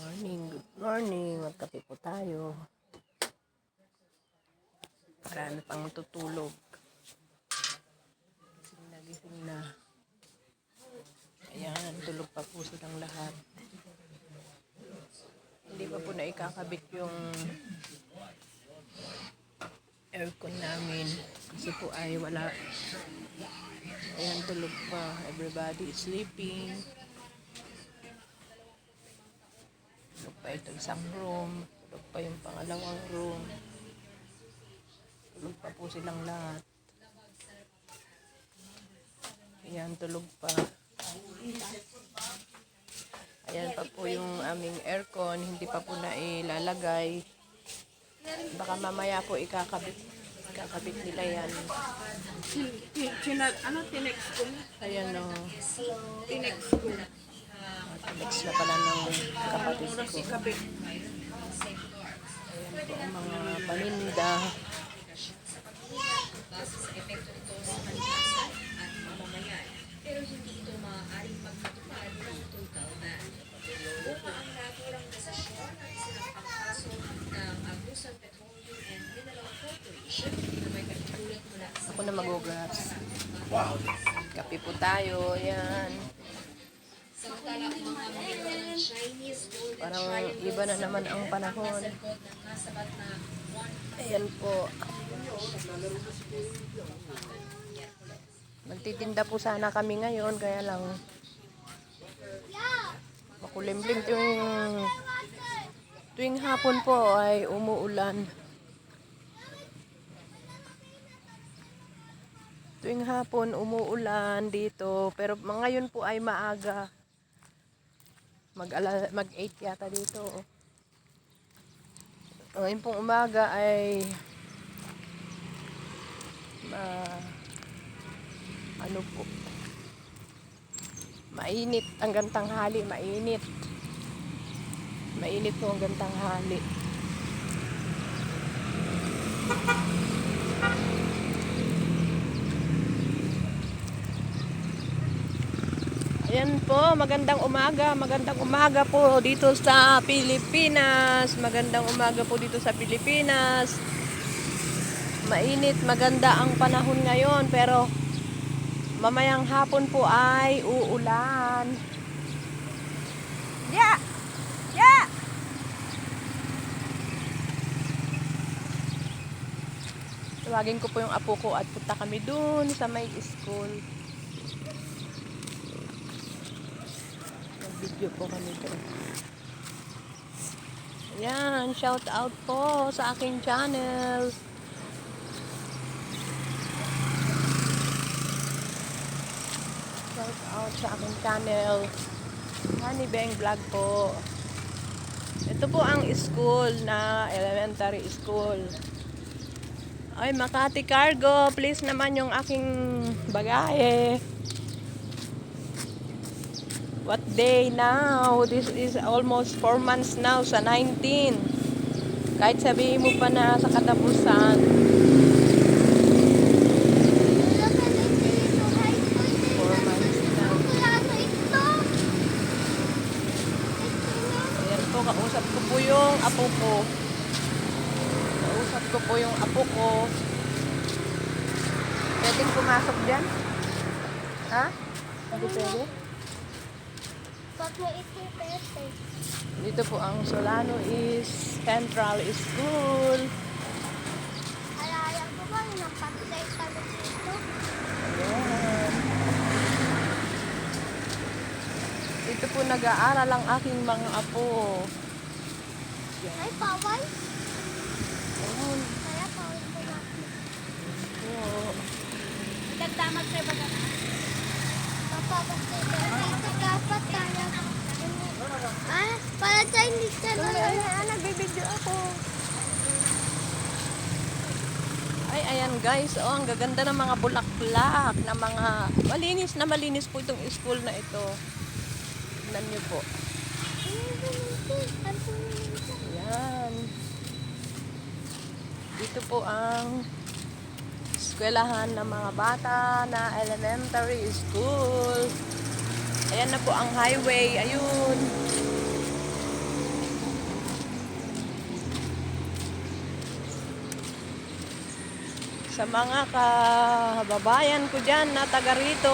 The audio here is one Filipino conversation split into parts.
Good morning. Magkape po tayo. Marami pang tutulog. Gising na. Ayan, tulog pa po silang lahat. Hindi pa po na ikakabit yung aircon namin. Kasi po ay wala. Ayan, tulog pa. Everybody is sleeping. Tulog pa ito isang room. Tulog pa yung pangalawang room. Tulog pa po silang lahat. Ayan, tulog pa. Ayan pa po yung aming aircon. Hindi pa po na ilalagay. Baka mamaya po ikakabit. Ikakabit nila yan. Tinex ko na. Ayan o. Tinex ko na. Tinex na pala ng kapatid Oras ko. ikabit. Ayan po ang mga paninda. Pero hindi ito maaaring magpatupad ng total ban. Upang ang naturang desisyon ng sinampang kaso ng Agusan Petroleum and Mineral Corporation na may katulad mula sa Ako na mag-ugas. Kape po tayo. Ayan. samantala ang mga miyembro ng Chinese Golden Parang Triangle iba na naman ang panahon. sa likod ng nasabat na Ayan po. Magtitinda po sana kami ngayon, kaya lang makulimlim tuwing hapon po ay umuulan. Tuwing hapon umuulan dito, pero ngayon po ay maaga. Mag 8 yata dito. Ngayon pong umaga ay ano po, mainit hanggang tanghali, mainit po hanggang tanghali. Ayan po, magandang umaga po dito sa Pilipinas. Magandang umaga po dito sa Pilipinas. Mainit, maganda ang panahon ngayon, pero mamayang hapon po ay uulan. Yeah! Yeah! Tawagin ko po yung apo ko at punta kami dun sa may school. Video po kami doon. Ayan, shout out po sa aking channel. Shout out sa aking channel. Honey Bang Vlog po. Ito po ang school na elementary school. Ay, Makati Cargo, please naman yung aking bagahe. What day now? This is almost 4 months now sa 19. Kahit sabihin mo pa na sa katapusan. 4 months na. Ayan po, kausap ko po yung apo ko. Kausap ko po yung apo ko. Pwedeng pumasok dyan? Ha? Hindi pwede? Dito po ang Solano is Central School. Ayan ko ba yung napatay kami dito? Ayan. Dito po nag-aaral ang aking mga apo. Ay, paway. Ayan. Kaya paway ko natin. Oo. Nagdamag sa baga na. Papapasay ka. Dito dapat tayo. Ah, para Chinese channel. Nagbibideo ako. Ay, ayan guys. Oh, ang gaganda ng mga bulaklak. Na mga malinis po itong school na ito. Tignan nyo po. Ayan. Dito po ang eskwelahan ng mga bata na elementary school. Ayan na po ang highway. Ayun. Sa mga kababayan ko dyan na taga rito,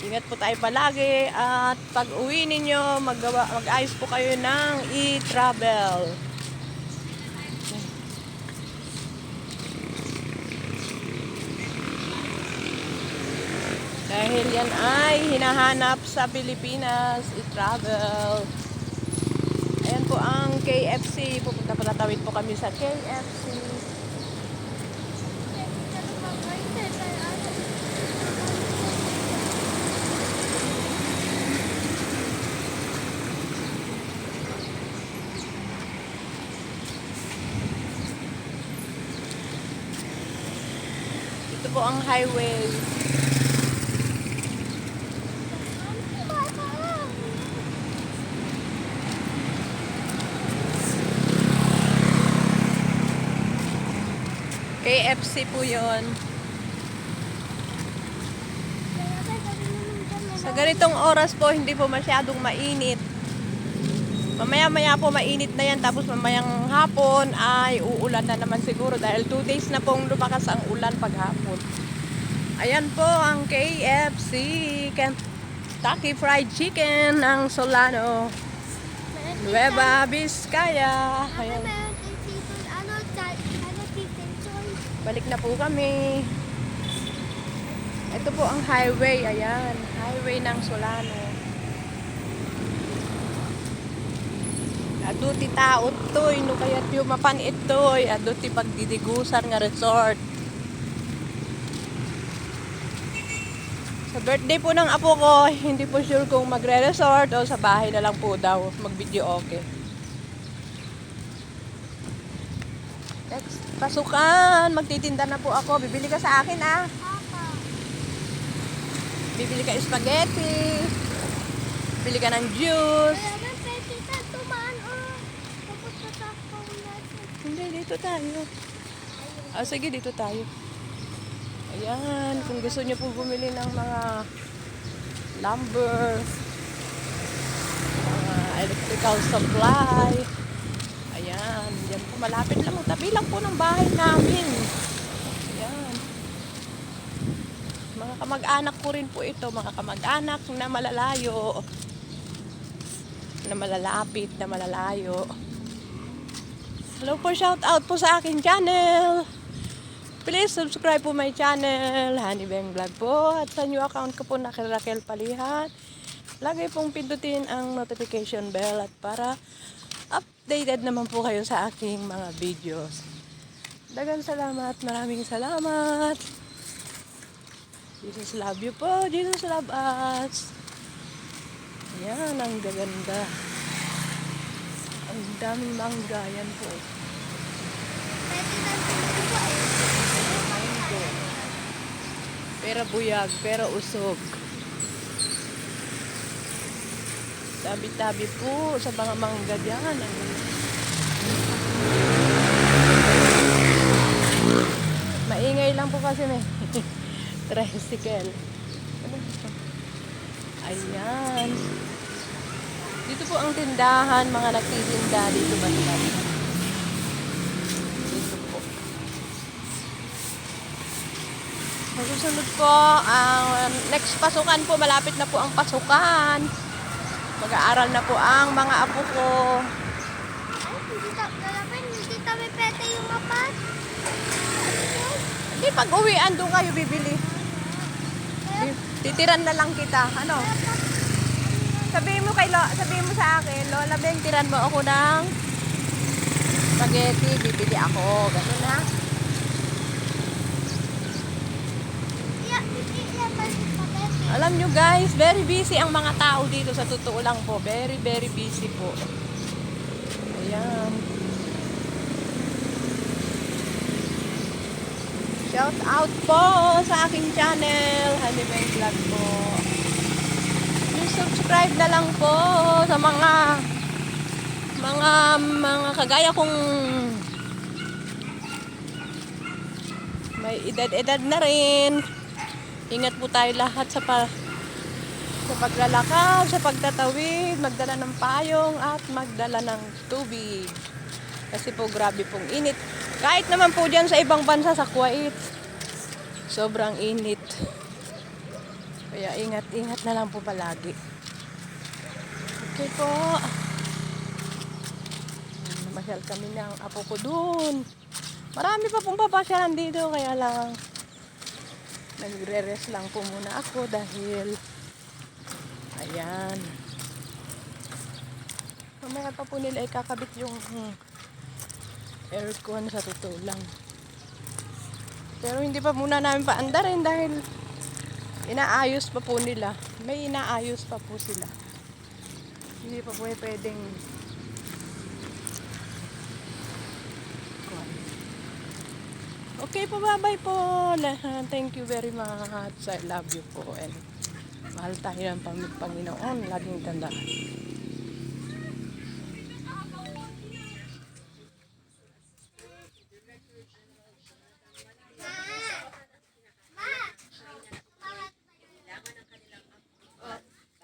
ingat po tayo palagi at pag uwi ninyo, mag-ayos po kayo ng e-travel. Dahil yan ay hinahanap sa Pilipinas, i-travel. Ayan po ang KFC. Pupunta po, tatawid po kami sa KFC. Ito po ang highway. KFC po yon. Sa ganitong oras po, hindi po masyadong mainit. Mamaya-maya po mainit na yan, tapos mamayang hapon ay uulan na naman siguro dahil 2 days na pong lumakas ang ulan paghapon. Ayan po ang KFC, Kentucky Fried Chicken ng Solano, Nueva Vizcaya. Ayan. Balik na po kami. Ito po ang highway. Ayan. Highway ng Solano. Aduti tao to'y. No kaya't yumapan ito'y. Aduti pagdidigusan nga resort. Sa birthday po ng apo ko, hindi po sure kung magre-resort o sa bahay na lang po daw. Mag-video okay. Next, pasukan. Magtitinda na po ako. Bibili ka sa akin, ah. Bibili ka spaghetti. Bibili ka ng juice. Hindi, dito tayo. Ah, sige, dito tayo. Ayan, kung gusto niyo po bumili ng mga lumber, mga electrical supply, ayan, yan po, malapit lang, tabi lang po ng bahay namin. Ayan. Mga kamag-anak ko rin po ito, mga kamag-anak na malalayo, na malalapit, na malalayo. Hello po, shout out po sa aking channel. Please subscribe po my channel, Honey Beng Vlog po. At sa new account ko po na kay Raquel Palihat. Lagi pong pindutin ang notification bell at para updated naman po kayo sa aking mga videos. Dagang salamat, maraming salamat. Jesus love you po, Jesus love us. Yan, ang gaganda. Ang daming mangga, yan po. Pera buyag, pera usog. Tabi-tabi po sa mga mangga dyan. Maingay lang po kasi may tricycle. Ayan. Dito po ang tindahan, mga nagtitinda dito banda. Dito po. Susunod po, ang next pasukan po, malapit na po ang pasukan. Mag-aaral na po ang mga apo ko. Ay, hindi kami pwede yung mapas. Hindi, pag-uwian doon kayo bibili. Titiran na lang kita. Ano? Sabihin mo sa akin, Lola Beng, tiran mo ako ng spaghetti, bibili ako. Ganun na. Alam nyo guys, very busy ang mga tao dito. Sa totoo lang po, very very busy po. Ayan. Shout out po sa aking channel, Honey Beng Vlog po. Please subscribe na lang po sa mga kagaya kong may edad-edad na rin. Ingat po tayo lahat sa paglalakad, sa pagtatawid, magdala ng payong at magdala ng tubig. Kasi po grabe pong init. Kahit naman po dyan sa ibang bansa sa Kuwait, sobrang init. Kaya ingat-ingat na lang po palagi. Okay po. Namasyal kami ng apo ko dun. Marami pa pong papasyalan dito, kaya lang nagre-rest lang po muna ako dahil ayan. Mamaya pa po nila ikakabit yung aircon sa totoo lang. Pero hindi pa muna namin paandarin dahil inaayos pa po nila. May inaayos pa po sila. Hindi pa po pwedeng okay po, bye-bye po. Thank you very much. I love you po. And mahal tayo ng Panginoon. Laging tandaan.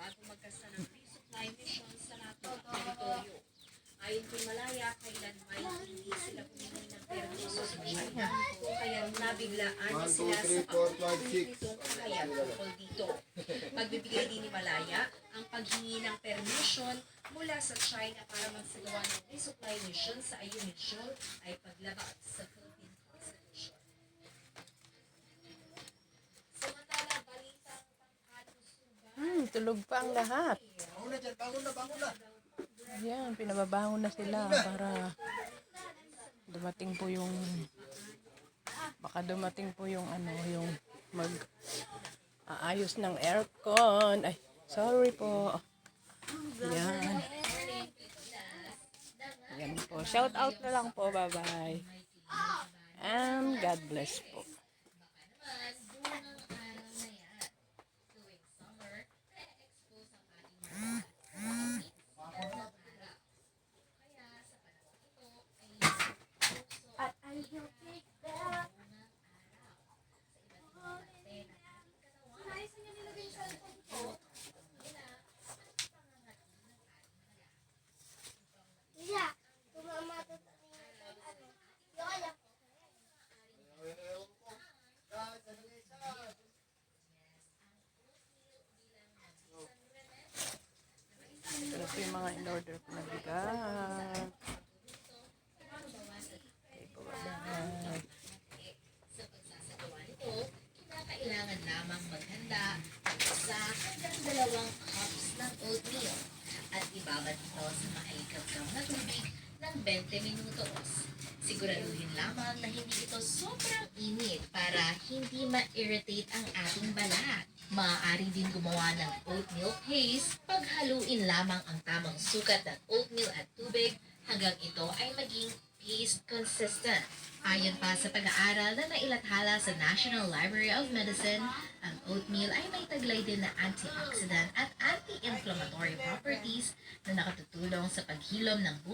bago magkasta ng resupply mission sa naturang teritoryo. Ayon kay Malaya, kailanman hindi sila humingi ng permiso sa China kung kaya nabiglaan na sila sa pagpapalito nitong kahayag tungkol dito. Pagbibigay din ni Malaya ang paghingi ng permission mula sa China para magsagawa ng resupply mission sa Ayungin ay paglabag sa Philippine Constitution. Samantala, balitang pangkalusugan. Tulog pa ang lahat. Ayan, pinababangon na sila para dumating po yung baka dumating po yung yung mag aayos ng aircon. Ay, sorry po. Ayan. Ayan po. Shout out na lang po. Bye-bye. And God bless po. Yeah, tumama to Yola. Ito na po yung mga in-order ko na bigat. Okay po, bye-bye. Sa pagsasagawa nito, kinakailangan lamang maghanda ng isa hanggang 2 cups ng oatmeal at ibabad ito sa maikabkaw na tubig ng 20 minutos. Siguraduhin lamang na hindi ito sobrang init para hindi ma-irritate ang ating balat. Maaari din gumawa ng oatmeal paste paghaluin lamang ang tamang sukat ng oatmeal at tubig hanggang ito ay maging paste consistent. Ayon pa sa pag-aaral na nailathala sa National Library of Medicine, ang oatmeal ay may taglay din na antioxidant at anti-inflammatory properties na nakatutulong sa paghilom ng